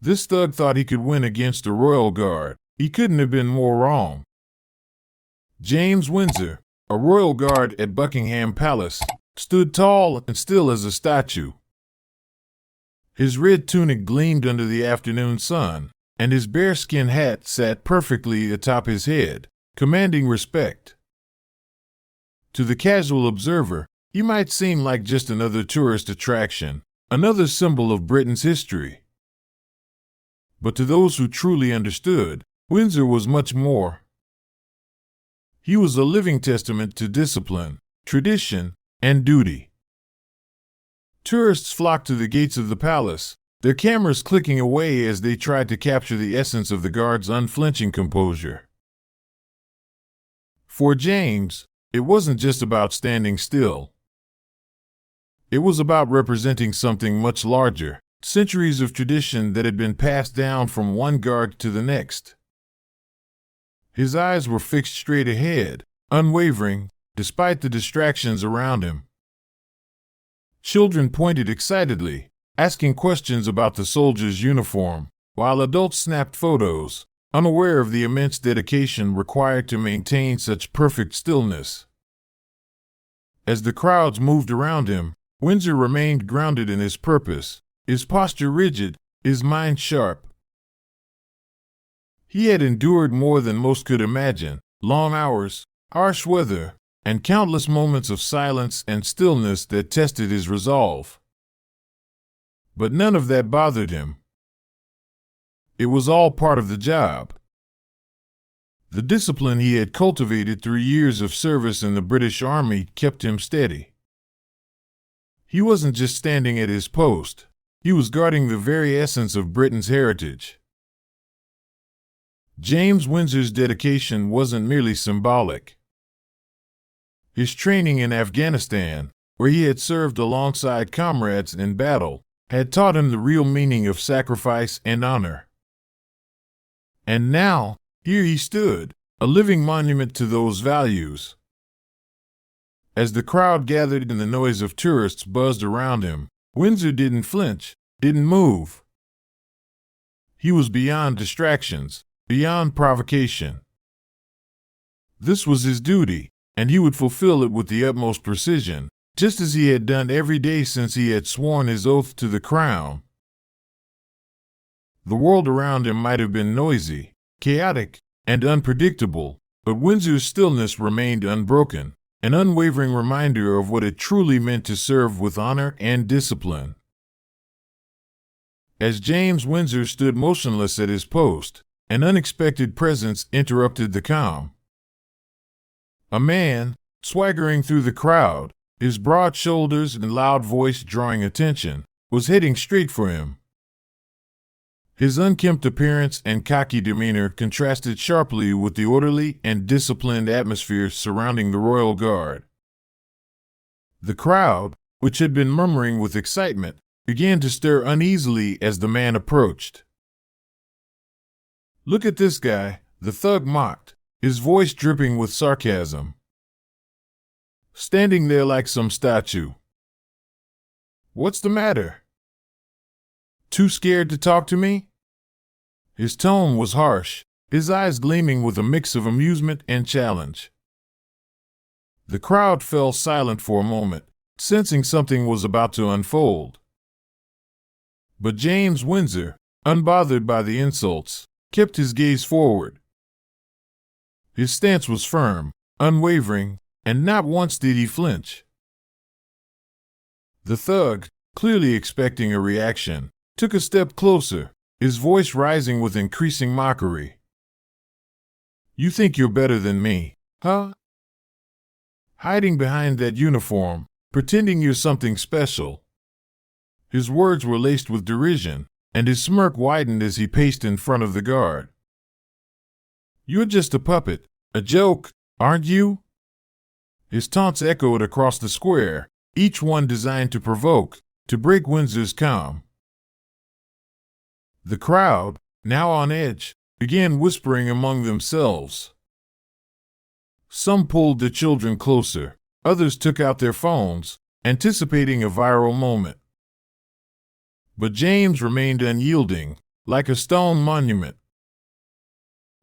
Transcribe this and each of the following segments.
This thug thought he could win against a royal guard. He couldn't have been more wrong. James Windsor, a royal guard at Buckingham Palace, stood tall and still as a statue. His red tunic gleamed under the afternoon sun, and his bearskin hat sat perfectly atop his head, commanding respect. To the casual observer, he might seem like just another tourist attraction, another symbol of Britain's history. But to those who truly understood, Windsor was much more. He was a living testament to discipline, tradition, and duty. Tourists flocked to the gates of the palace, their cameras clicking away as they tried to capture the essence of the guard's unflinching composure. For James, it wasn't just about standing still. It was about representing something much larger, centuries of tradition that had been passed down from one guard to the next. His eyes were fixed straight ahead, unwavering, despite the distractions around him. Children pointed excitedly, asking questions about the soldier's uniform, while adults snapped photos, unaware of the immense dedication required to maintain such perfect stillness. As the crowds moved around him, Windsor remained grounded in his purpose, his posture rigid, his mind sharp. He had endured more than most could imagine, long hours, harsh weather, and countless moments of silence and stillness that tested his resolve. But none of that bothered him. It was all part of the job. The discipline he had cultivated through years of service in the British Army kept him steady. He wasn't just standing at his post, he was guarding the very essence of Britain's heritage. James Windsor's dedication wasn't merely symbolic. His training in Afghanistan, where he had served alongside comrades in battle, had taught him the real meaning of sacrifice and honor. And now, here he stood, a living monument to those values. As the crowd gathered and the noise of tourists buzzed around him, Windsor didn't flinch, didn't move. He was beyond distractions, beyond provocation. This was his duty, and he would fulfill it with the utmost precision, just as he had done every day since he had sworn his oath to the crown. The world around him might have been noisy, chaotic, and unpredictable, but Windsor's stillness remained unbroken, an unwavering reminder of what it truly meant to serve with honor and discipline. As James Windsor stood motionless at his post, an unexpected presence interrupted the calm. A man, swaggering through the crowd, his broad shoulders and loud voice drawing attention, was heading straight for him. His unkempt appearance and cocky demeanor contrasted sharply with the orderly and disciplined atmosphere surrounding the royal guard. The crowd, which had been murmuring with excitement, began to stir uneasily as the man approached. "Look at this guy," the thug mocked, his voice dripping with sarcasm. "Standing there like some statue. What's the matter? Too scared to talk to me?" His tone was harsh, his eyes gleaming with a mix of amusement and challenge. The crowd fell silent for a moment, sensing something was about to unfold. But James Windsor, unbothered by the insults, kept his gaze forward. His stance was firm, unwavering, and not once did he flinch. The thug, clearly expecting a reaction, took a step closer, his voice rising with increasing mockery. "You think you're better than me, huh? Hiding behind that uniform, pretending you're something special." His words were laced with derision, and his smirk widened as he paced in front of the guard. "You're just a puppet, a joke, aren't you?" His taunts echoed across the square, each one designed to provoke, to break Windsor's calm. The crowd, now on edge, began whispering among themselves. Some pulled their children closer, others took out their phones, anticipating a viral moment. But James remained unyielding, like a stone monument.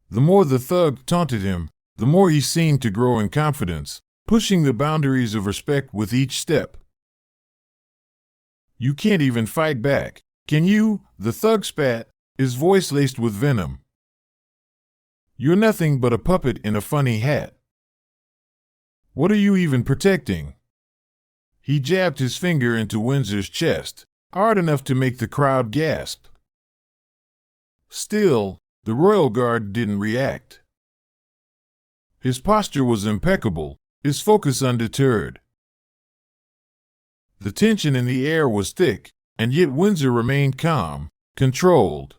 The more the thug taunted him, the more he seemed to grow in confidence, pushing the boundaries of respect with each step. "You can't even fight back, can you?" the thug spat, his voice laced with venom. "You're nothing but a puppet in a funny hat. What are you even protecting?" He jabbed his finger into Windsor's chest, hard enough to make the crowd gasp. Still, the royal guard didn't react. His posture was impeccable, his focus undeterred. The tension in the air was thick, and yet Windsor remained calm, controlled.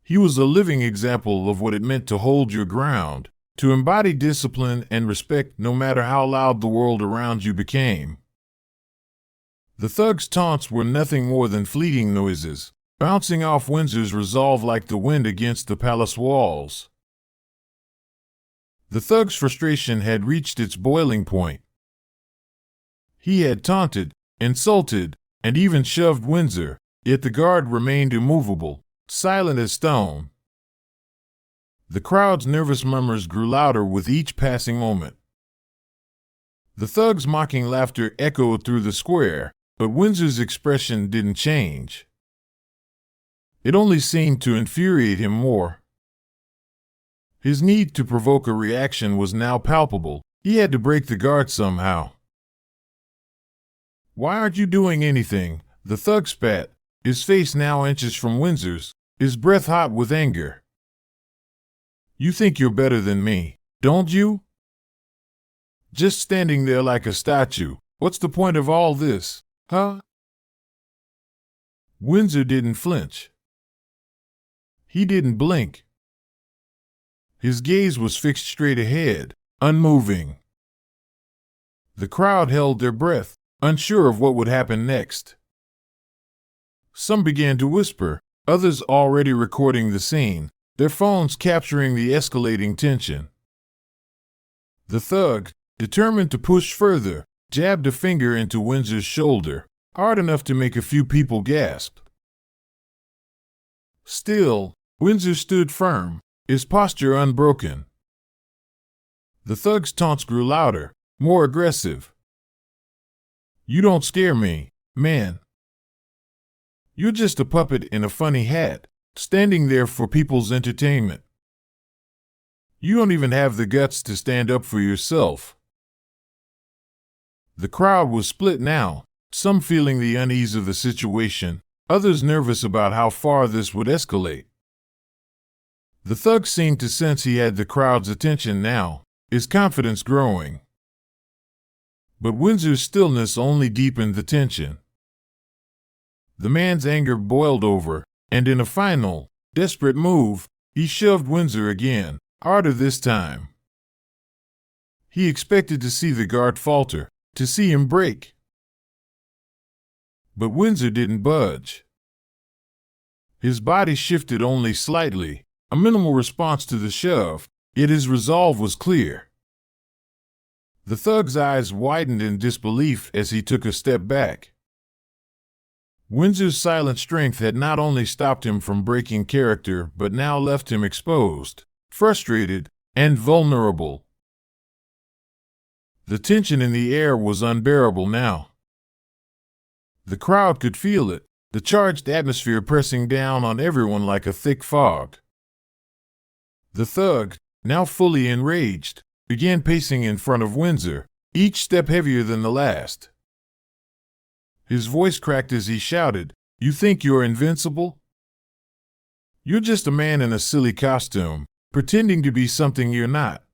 He was a living example of what it meant to hold your ground, to embody discipline and respect no matter how loud the world around you became. The thug's taunts were nothing more than fleeting noises, bouncing off Windsor's resolve like the wind against the palace walls. The thug's frustration had reached its boiling point. He had taunted, insulted, and even shoved Windsor, yet the guard remained immovable, silent as stone. The crowd's nervous murmurs grew louder with each passing moment. The thug's mocking laughter echoed through the square, but Windsor's expression didn't change. It only seemed to infuriate him more. His need to provoke a reaction was now palpable. He had to break the guard somehow. "Why aren't you doing anything?" the thug spat, his face now inches from Windsor's, his breath hot with anger. "You think you're better than me, don't you? Just standing there like a statue. What's the point of all this, huh?" Windsor didn't flinch. He didn't blink. His gaze was fixed straight ahead, unmoving. The crowd held their breath, unsure of what would happen next. Some began to whisper, others already recording the scene, their phones capturing the escalating tension. The thug, determined to push further, jabbed a finger into Windsor's shoulder, hard enough to make a few people gasp. Still, Windsor stood firm, his posture unbroken. The thug's taunts grew louder, more aggressive. "You don't scare me, man. You're just a puppet in a funny hat, standing there for people's entertainment. You don't even have the guts to stand up for yourself." The crowd was split now, some feeling the unease of the situation, others nervous about how far this would escalate. The thug seemed to sense he had the crowd's attention now, his confidence growing. But Windsor's stillness only deepened the tension. The man's anger boiled over, and in a final, desperate move, he shoved Windsor again, harder this time. He expected to see the guard falter, to see him break. But Windsor didn't budge. His body shifted only slightly, a minimal response to the shove, yet his resolve was clear. The thug's eyes widened in disbelief as he took a step back. Windsor's silent strength had not only stopped him from breaking character but now left him exposed, frustrated, and vulnerable. The tension in the air was unbearable now. The crowd could feel it, the charged atmosphere pressing down on everyone like a thick fog. The thug, now fully enraged, began pacing in front of Windsor, each step heavier than the last. His voice cracked as he shouted, "You think you're invincible? You're just a man in a silly costume, pretending to be something you're not.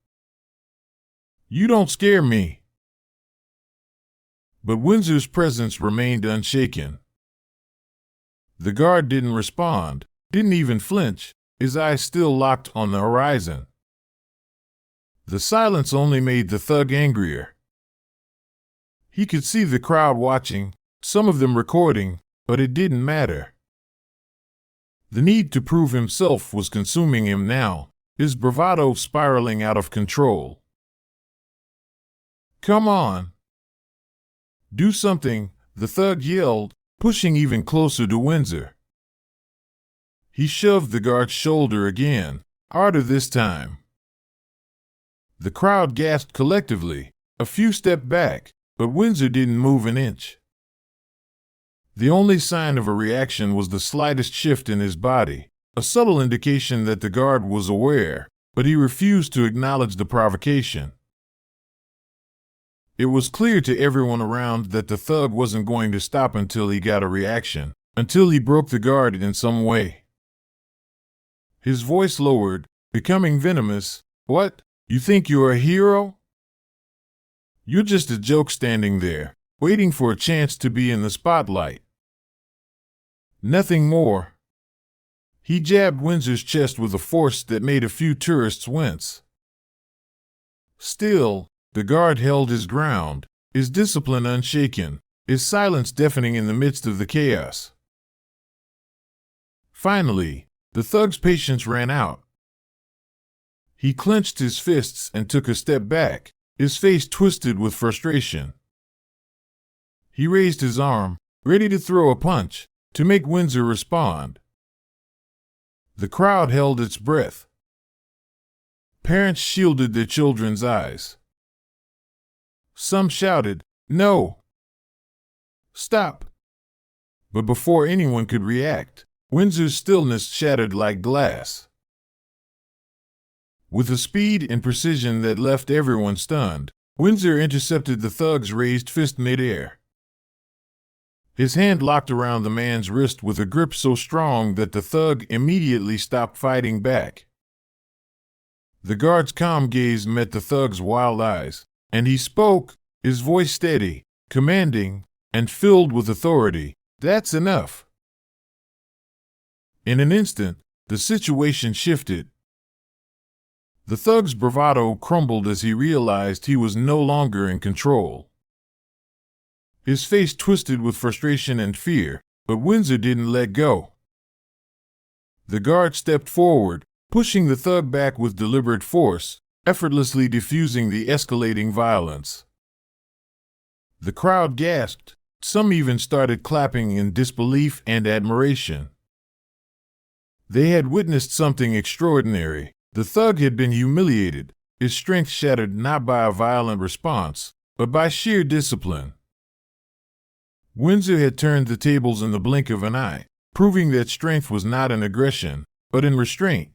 You don't scare me." But Windsor's presence remained unshaken. The guard didn't respond, didn't even flinch, his eyes still locked on the horizon. The silence only made the thug angrier. He could see the crowd watching, some of them recording, but it didn't matter. The need to prove himself was consuming him now, his bravado spiraling out of control. "Come on. Do something," the thug yelled, pushing even closer to Windsor. He shoved the guard's shoulder again, harder this time. The crowd gasped collectively. A few stepped back, but Windsor didn't move an inch. The only sign of a reaction was the slightest shift in his body, a subtle indication that the guard was aware, but he refused to acknowledge the provocation. It was clear to everyone around that the thug wasn't going to stop until he got a reaction, until he broke the guard in some way. His voice lowered, becoming venomous. "What? You think you're a hero? You're just a joke standing there, waiting for a chance to be in the spotlight. Nothing more." He jabbed Windsor's chest with a force that made a few tourists wince. Still, the guard held his ground, his discipline unshaken, his silence deafening in the midst of the chaos. Finally, the thug's patience ran out. He clenched his fists and took a step back, his face twisted with frustration. He raised his arm, ready to throw a punch, to make Windsor respond. The crowd held its breath. Parents shielded their children's eyes. Some shouted, "No! Stop!" But before anyone could react, Windsor's stillness shattered like glass. With a speed and precision that left everyone stunned, Windsor intercepted the thug's raised fist midair. His hand locked around the man's wrist with a grip so strong that the thug immediately stopped fighting back. The guard's calm gaze met the thug's wild eyes, and he spoke, his voice steady, commanding, and filled with authority. "That's enough." In an instant, the situation shifted. The thug's bravado crumbled as he realized he was no longer in control. His face twisted with frustration and fear, but Windsor didn't let go. The guard stepped forward, pushing the thug back with deliberate force, effortlessly diffusing the escalating violence. The crowd gasped. Some even started clapping in disbelief and admiration. They had witnessed something extraordinary. The thug had been humiliated, his strength shattered not by a violent response, but by sheer discipline. Windsor had turned the tables in the blink of an eye, proving that strength was not in aggression, but in restraint.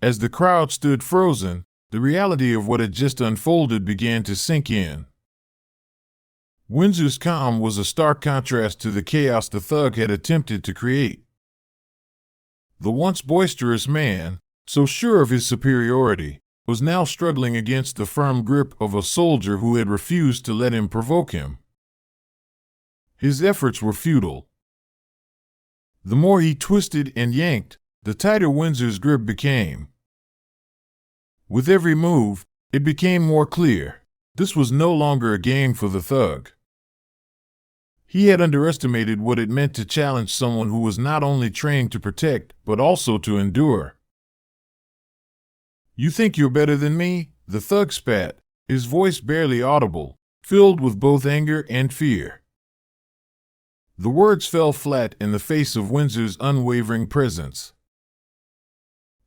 As the crowd stood frozen, the reality of what had just unfolded began to sink in. Windsor's calm was a stark contrast to the chaos the thug had attempted to create. The once boisterous man, so sure of his superiority, was now struggling against the firm grip of a soldier who had refused to let him provoke him. His efforts were futile. The more he twisted and yanked, the tighter Windsor's grip became. With every move, it became more clear. This was no longer a game for the thug. He had underestimated what it meant to challenge someone who was not only trained to protect, but also to endure. "You think you're better than me?" the thug spat, his voice barely audible, filled with both anger and fear. The words fell flat in the face of Windsor's unwavering presence.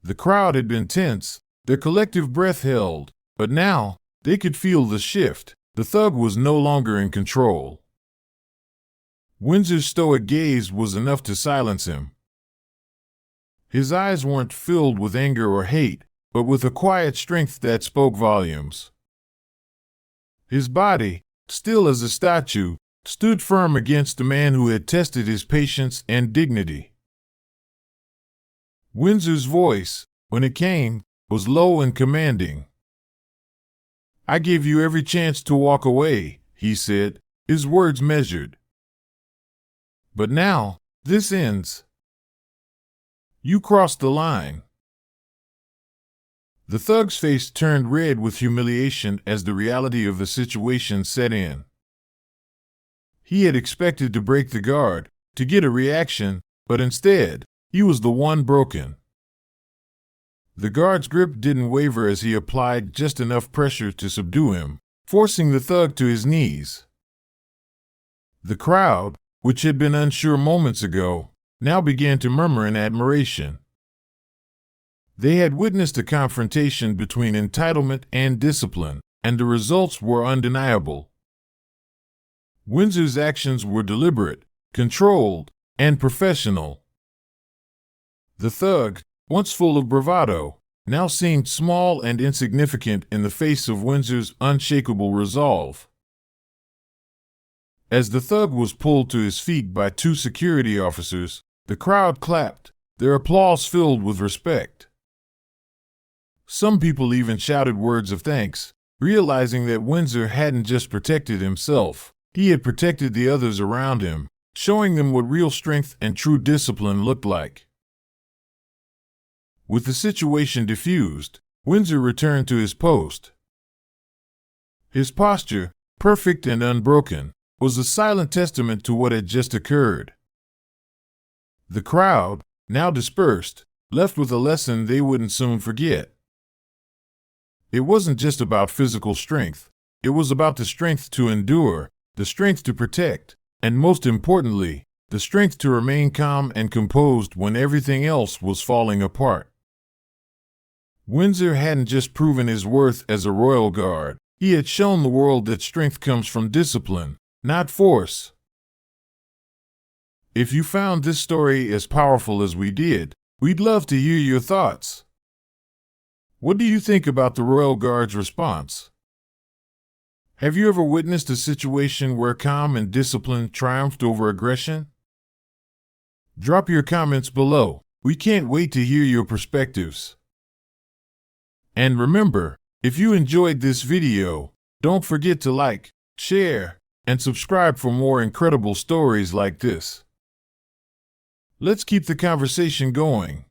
The crowd had been tense, their collective breath held, but now, they could feel the shift. The thug was no longer in control. Windsor's stoic gaze was enough to silence him. His eyes weren't filled with anger or hate, but with a quiet strength that spoke volumes. His body, still as a statue, stood firm against the man who had tested his patience and dignity. Windsor's voice, when it came, was low and commanding. "I gave you every chance to walk away," he said, his words measured. "But now, this ends. You crossed the line." The thug's face turned red with humiliation as the reality of the situation set in. He had expected to break the guard, to get a reaction, but instead, he was the one broken. The guard's grip didn't waver as he applied just enough pressure to subdue him, forcing the thug to his knees. The crowd, which had been unsure moments ago, now began to murmur in admiration. They had witnessed a confrontation between entitlement and discipline, and the results were undeniable. Windsor's actions were deliberate, controlled, and professional. The thug, once full of bravado, now seemed small and insignificant in the face of Windsor's unshakable resolve. As the thug was pulled to his feet by two security officers, the crowd clapped, their applause filled with respect. Some people even shouted words of thanks, realizing that Windsor hadn't just protected himself, he had protected the others around him, showing them what real strength and true discipline looked like. With the situation diffused, Windsor returned to his post. His posture, perfect and unbroken, was a silent testament to what had just occurred. The crowd, now dispersed, left with a lesson they wouldn't soon forget. It wasn't just about physical strength, it was about the strength to endure, the strength to protect, and most importantly, the strength to remain calm and composed when everything else was falling apart. Windsor hadn't just proven his worth as a royal guard, he had shown the world that strength comes from discipline, not force. If you found this story as powerful as we did, we'd love to hear your thoughts. What do you think about the Royal Guard's response? Have you ever witnessed a situation where calm and discipline triumphed over aggression? Drop your comments below. We can't wait to hear your perspectives. And remember, if you enjoyed this video, don't forget to like, share, and subscribe for more incredible stories like this. Let's keep the conversation going.